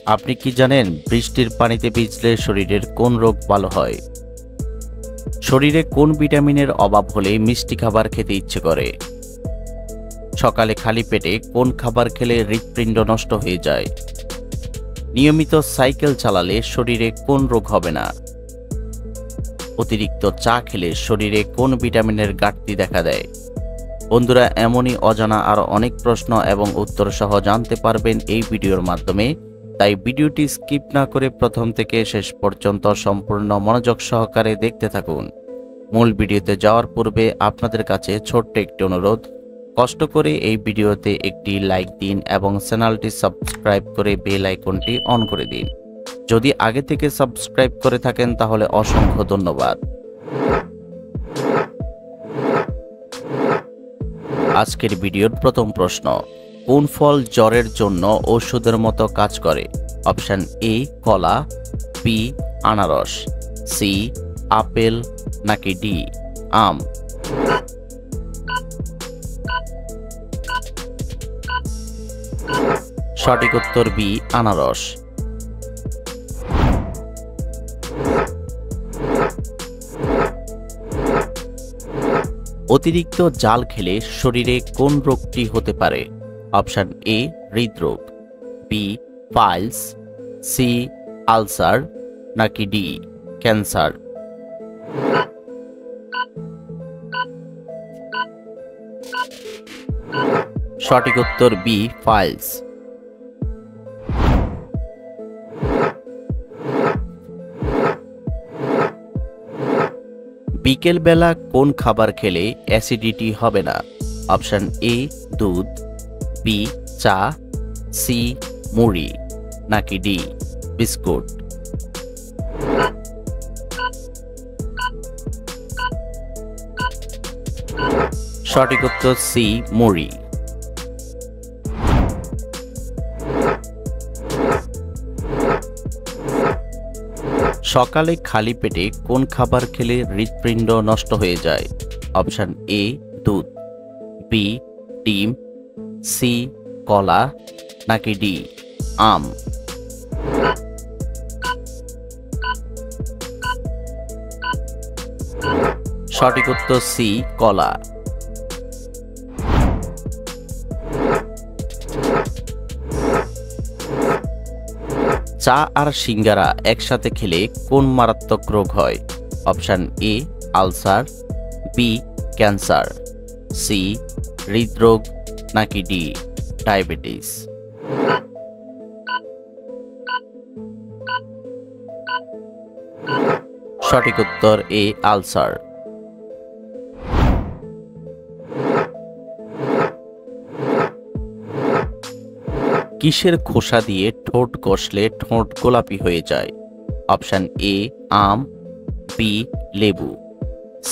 আপনি কি জানেন বৃষ্টির পানিতে ভিজলে শরীরের কোন রোগ ভালো হয়? শরীরে কোন ভিটামিনের অভাব হলে মিষ্টি খাবার খেতে ইচ্ছে করে? সকালে খালি পেটে কোন খাবার খেলে হৃৎপিণ্ড নষ্ট হয়ে যায়? নিয়মিত সাইকেল চালালে শরীরে কোন রোগ হবে না? অতিরিক্ত চা খেলে শরীরে কোন ভিটামিনের ঘাটতি দেখা দেয়? বন্ধুরা, এমনই অজানা আরও অনেক প্রশ্ন এবং উত্তর সহ জানতে পারবেন এই ভিডিওর মাধ্যমে। তাই ভিডিওটি স্কিপ না করে প্রথম থেকে শেষ পর্যন্ত সম্পূর্ণ মনোযোগ সহকারে দেখতে থাকুন। মূল ভিডিওতে যাওয়ার পূর্বে আপনাদের কাছে ছোট্ট একটি অনুরোধ, কষ্ট করে এই ভিডিওতে একটি লাইক দিন এবং চ্যানেলটি সাবস্ক্রাইব করে বেল আইকনটি অন করে দিন। যদি আগে থেকে সাবস্ক্রাইব করে থাকেন তাহলে অসংখ্য ধন্যবাদ। আজকের ভিডিওর প্রথম প্রশ্ন, কোন ফল জ্বরের জন্য ওষুধের মতো কাজ করে? অপশন এ কলা, বি আনারস, সি আপেল নাকি ডি আম? সঠিক উত্তর বি আনারস। অতিরিক্ত জাল খেলে শরীরে কোন রোগটি হতে পারে? অপশন এ হৃদরোগ, বি পাইলস, সি আলসার নাকি ডি ক্যান্সার? সঠিক উত্তর বি পাইলস। বিকেল বেলা কোন খাবার খেলে অ্যাসিডিটি হবে না? অপশন এ দুধ, বি চা, সি মুড়ি নাকি ডি বিস্কুট? সঠিক উত্তর সি মুড়ি। সকালে খালি পেটে কোন খাবার খেলে হৃৎপিণ্ড নষ্ট হয়ে যায়? অপশন এ দুধ, বি ডিম, সি কলা নাকি ডি আম? সঠিক উত্তর সি কলা। চা আর সিঙ্গারা একসাথে খেলে কোন মারাত্মক রোগ হয়? Option A ulcer, B cancer, C হৃদরোগ নাকি ডি ডায়াবেটিস? সঠিক উত্তর এ আলসার। কিসের খোসা দিয়ে ঠোঁট ঘষলে ঠোঁট গোলাপি হয়ে যায়? অপশন এ আম, বি লেবু,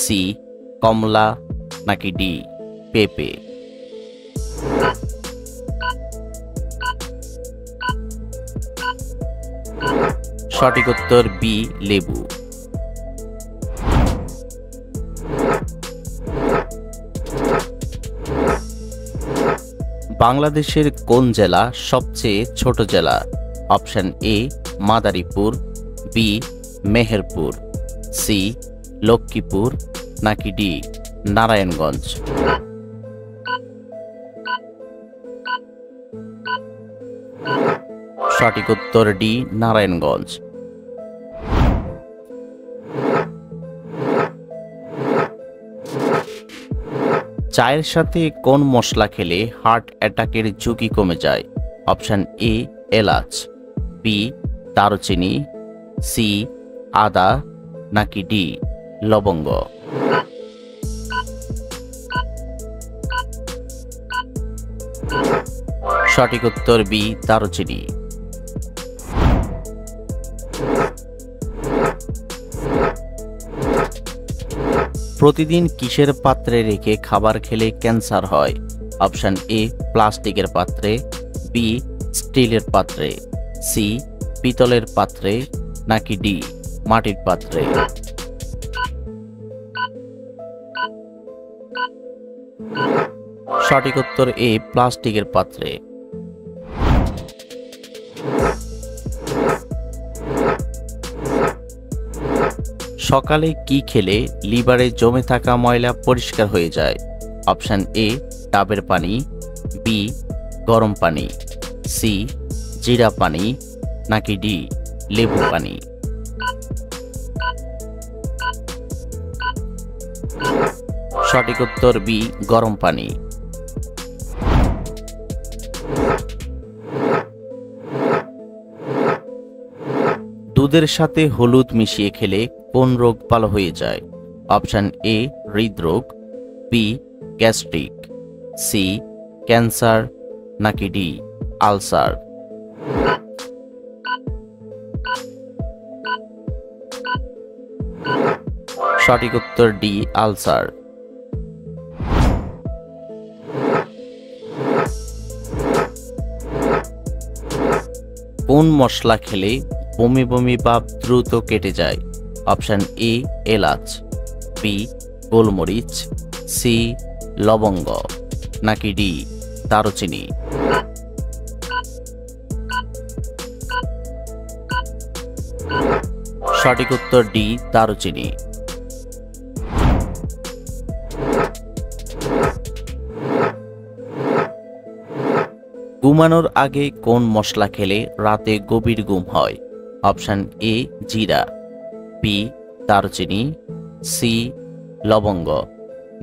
সি কমলা নাকি ডি পেঁপে? সঠিক উত্তর বি লেবু। বাংলাদেশের কোন জেলা সবচেয়ে ছোট জেলা? Option A Madaripur, B Meherpur, C Lakshmipur নাকি ডি নারায়ণগঞ্জ? সঠিক উত্তর ডি নারায়ণগঞ্জ। চায়ের সাথে কোন মশলা খেলে হার্ট অ্যাটাকের ঝুঁকি কমে যায়? অপশন এ এলাচ, বি দারুচিনি, সি আদা নাকি ডি লবঙ্গ? সঠিক উত্তর বি দারুচিনি। প্রতিদিন কিসের পাত্রে রেখে খাবার খেলে ক্যান্সার হয়? অপশন এ প্লাস্টিকের পাত্রে, বি স্টিলের পাত্রে, সি পিতলের পাত্রে নাকি ডি মাটির পাত্রে? সঠিক উত্তর এ প্লাস্টিকের পাত্রে। সকালে কি খেলে লিভারে জমে থাকা ময়লা পরিষ্কার হয়ে যায়? অপশন এ ডাবের পানি, বি গরম পানি, সি জিরা পানি, নাকি ডি লেবু পানি? সঠিক উত্তর বি গরম পানি। দুধের সাথে হলুদ মিশিয়ে খেলে কোন রোগ ভালো হয়ে যায়? অপশন এ হৃদরোগ, বি গ্যাস্ট্রিক, সি ক্যান্সার, নাকি ডি আলসার? সঠিক উত্তর ডি আলসার। কোন মশলা খেলে বমি বমি ভাব দ্রুত কেটে যায়? অপশন এ এলাচ, বি গোলমরিচ, সি লবঙ্গ, নাকি ডি দারুচিনি? সঠিক উত্তর ডি দারুচিনি। ঘুমানোর আগে কোন মশলা খেলে রাতে গভীর ঘুম হয়? অপশন এ জিরা, বি দারুচিনি, সি লবঙ্গ,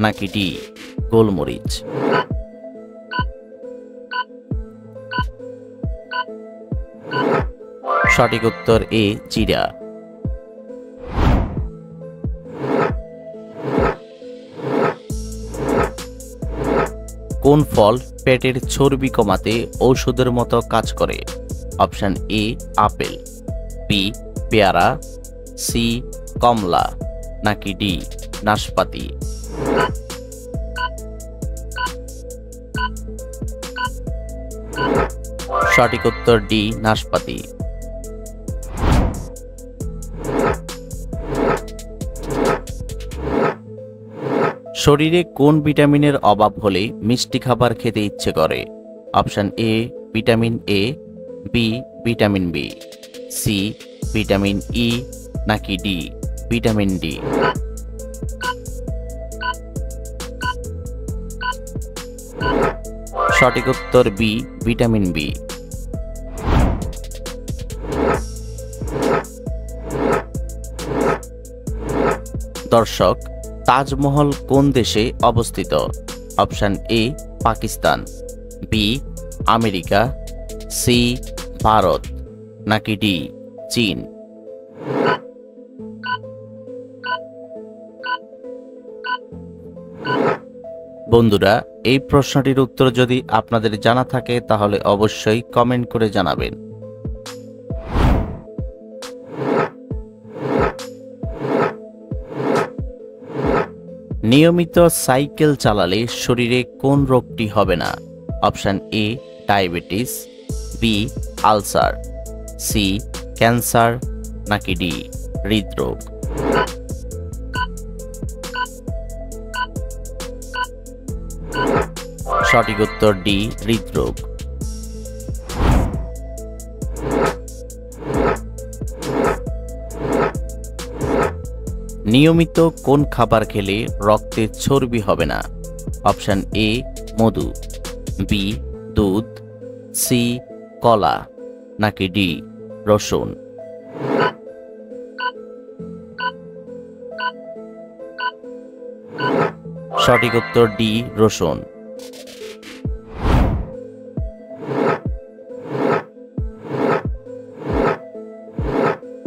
নাকি ডি গোলমরিচ? সঠিক উত্তর এ জিরা। কোন ফল পেটের চর্বি কমাতে ঔষধের মতো কাজ করে? অপশন এ আপেল, বি পেয়ারা, সি কমলা, নাকি ডি নাশপাতি? সঠিক উত্তর ডি নাশপাতি। শরীরে কোন ভিটামিনের অভাব হলে মিষ্টি খাবার খেতে ইচ্ছে করে? Option A vitamin A, B vitamin B, C vitamin E, নাকি ডি ভিটামিন ডি? সঠিক উত্তর বি ভিটামিন বি। দর্শক, তাজমহল কোন দেশে অবস্থিত? Option A Pakistan, B America, C Bharat, নাকি ডি চীন? বন্ধুরা, এই প্রশ্নটির উত্তর যদি আপনাদের জানা থাকে তাহলে অবশ্যই কমেন্ট করে জানাবেন। নিয়মিত সাইকেল চালালে শরীরে কোন রোগটি হবে না? Option A diabetes, B ulcer, C cancer, নাকি ডি হৃদরোগ? সঠিক উত্তর ডি হৃদরোগ। নিয়মিত কোন খাবার খেলে রক্তে চর্বি হবে না? অপশন এ মধু, বি দুধ, সি কলা, নাকি ডি রসুন? সঠিক উত্তর ডি রসুন।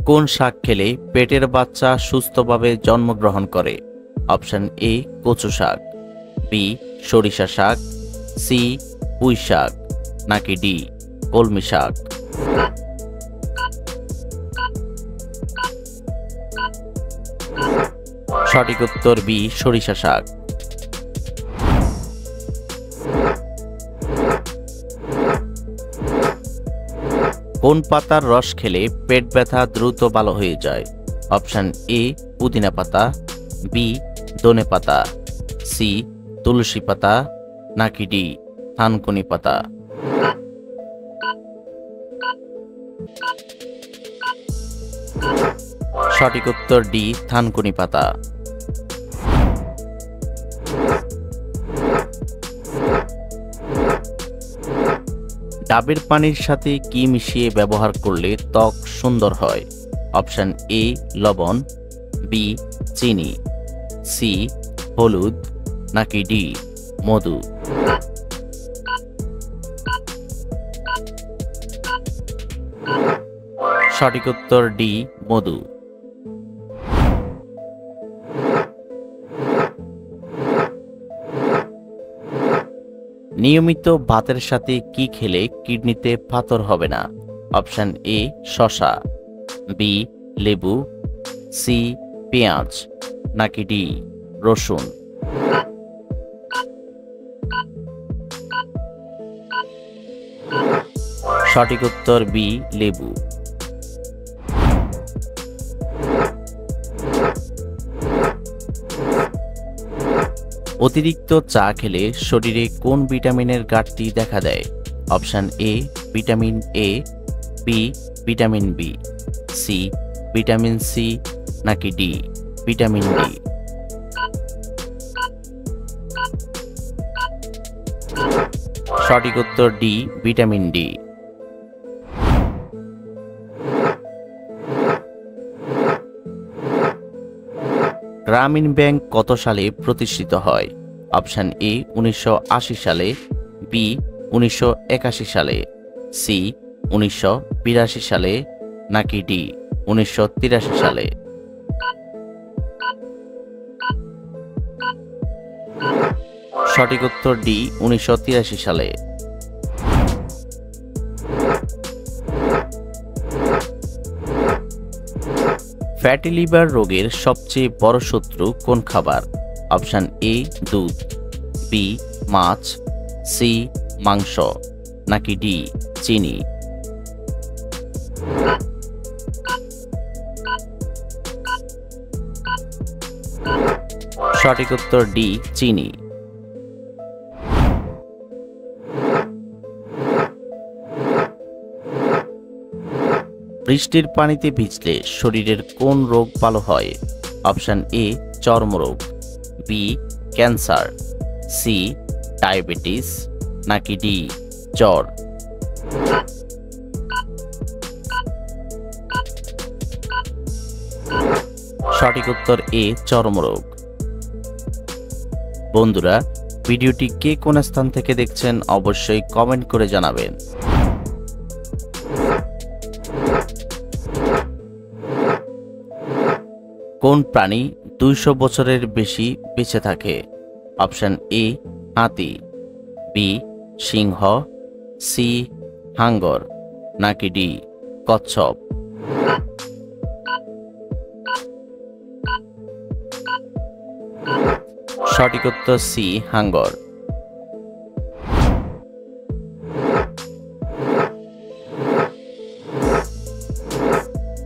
কোন শাক খেলে পেটের বাচ্চা সুস্থভাবে জন্মগ্রহণ করে? অপশন এ কচু শাক, বি সরিষা শাক, সি পুঁই শাক, নাকি ডি কলমি শাক? সঠিক উত্তর বি সরিষা শাক। কোন পাতার রস খেলে পেট ব্যথা দ্রুত ভালো হয়ে যায়? অপশন এ পুদিনা পাতা, বি ধনে পাতা, সি তুলসী পাতা, নাকি ডি থানকুনি পাতা? সঠিক উত্তর ডি থানকুনি পাতা। ডাবের পানির সাথে কি মিশিয়ে ব্যবহার করলে ত্বক সুন্দর হয়? অপশন এ লবণ, বি চিনি, সি হলুদ, নাকি ডি মধু। সঠিক উত্তর ডি মধু। নিয়মিত ভাতের সাথে কি খেলে কিডনিতে পাথর হবে না? অপশন এ শসা, বি লেবু, সি পেঁয়াজ, নাকি ডি রসুন। সঠিক উত্তর বি লেবু। অতিরিক্ত চা খেলে শরীরে কোন ভিটামিনের ঘাটতি দেখা দেয়? Option A vitamin A, B vitamin B, C vitamin C, নাকি ডি ভিটামিন ডি। সঠিক উত্তর D vitamin D. Grameen bank কত সালে প্রতিষ্ঠিত হয়? অপশন এ 1980 সালে, বি 1981 সালে, সি 1982 সালে, নাকি ডি 1983 সালে। সঠিক উত্তর ডি 1983 সালে। ফ্যাটি লিভার রোগের সবচেয়ে বড় শত্রু কোন খাবার? অপশন এ দুধ, বি মাছ, সি মাংস, নাকি ডি চিনি। সঠিক উত্তর ডি চিনি। বৃষ্টির পানিতে ভিজলে শরীরের কোন রোগ ভালো হয়? অপশন এ চর্মরোগ, বি ক্যান্সার, সি ডায়াবেটিস, নাকি ডি জ্বর। সঠিক উত্তর এ চর্মরোগ। বন্ধুরা, ভিডিওটি কে কোন স্থান থেকে দেখছেন অবশ্যই কমেন্ট করে জানাবেন। কোন প্রাণী 200 বছরের বেশি বেঁচে থাকে? অপশন এ হাতি, বি সিংহ, সি হাঙ্গর, নাকি ডি কচ্ছপ। সঠিক উত্তর সি হাঙ্গর।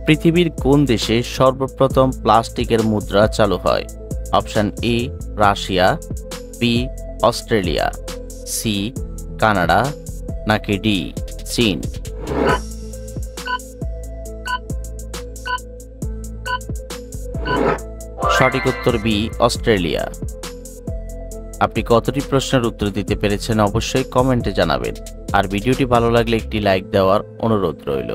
পৃথিবীর কোন দেশে সর্বপ্রথম প্লাস্টিকের মুদ্রা চালু হয়? Option A Russia, B Australia, C Canada, নাকি ডি চীন। সঠিক উত্তর বি অস্ট্রেলিয়া। আপনি কতটি প্রশ্নের উত্তর দিতে পেরেছেন অবশ্যই কমেন্টে জানাবেন। আর ভিডিওটি ভালো লাগলে একটি লাইক দেওয়ার অনুরোধ রইল।